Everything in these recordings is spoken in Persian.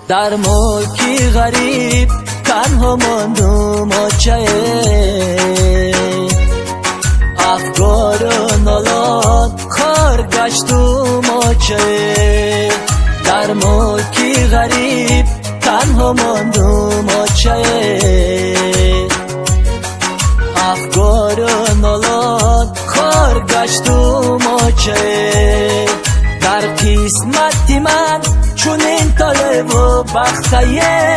در ملکی غریب تنها ماندم افکار و نالات خار گشتم در ملکی غریب تنها ماندم افکار و نالات خار گشتم در قسمتی من چون این طالب و بختیه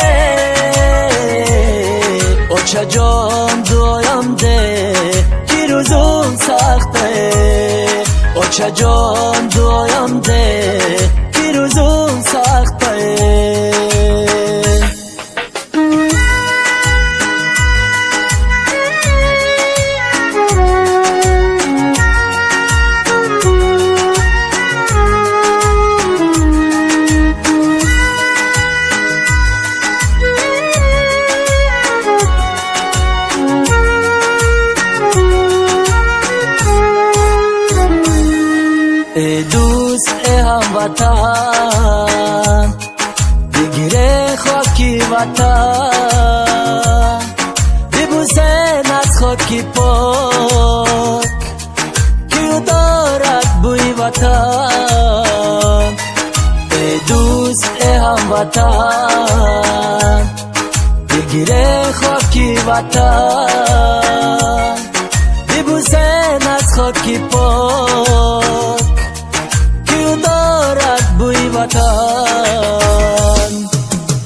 اوچه جان دویم ده کی روزون سخته اوچه جان دویم ده کی روزون سخته دوست هموطن بگیره خاکی وطن ببوسن از خاکی پاک کیو دارد بوی وطن دوست هموطن بگیره خاکی وطن ببوسن از خاکی پاک دارد بوی وطن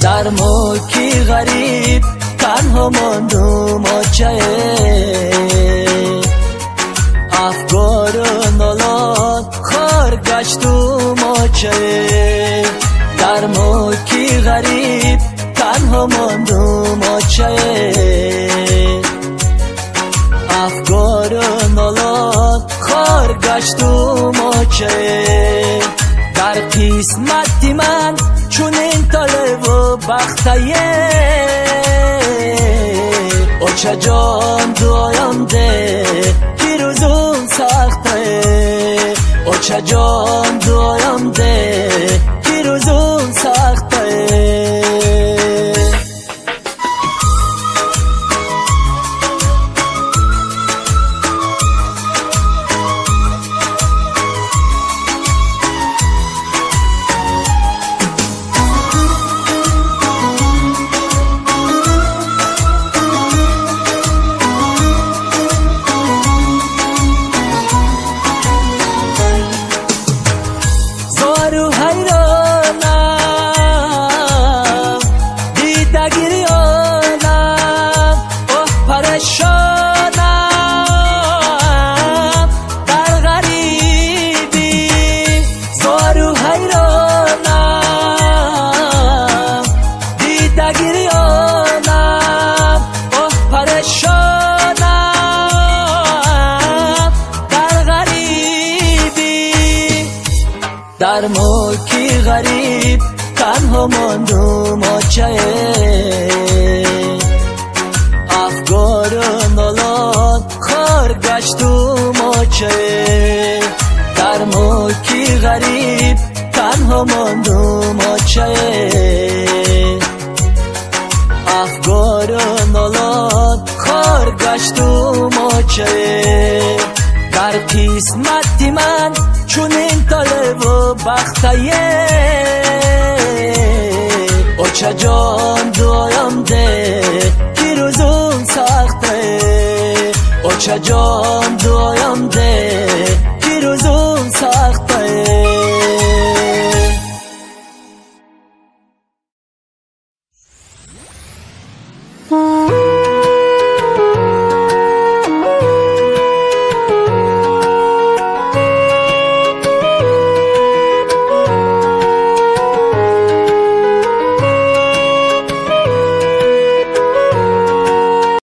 در ملکی غریب تنها ماندم افکار و نالات خار گشتم در ملکی غریب تنها ماندم افکار و نالات خار گشتم در قسمتی من چون این طالب و بختیه اوچه جان دویم ده کی روزون سخته اوچه جان دویم ده کی روزون سخته در ملکی غریب تنها ماندم افکار و نالات خار گشتم در ملکی غریب تنها ماندم افکار و نالات خار گشتم در قسمتی من چون این طالب و بختیه اوچه جان دویم ده کی روزون سخته اوچه جان دویم ده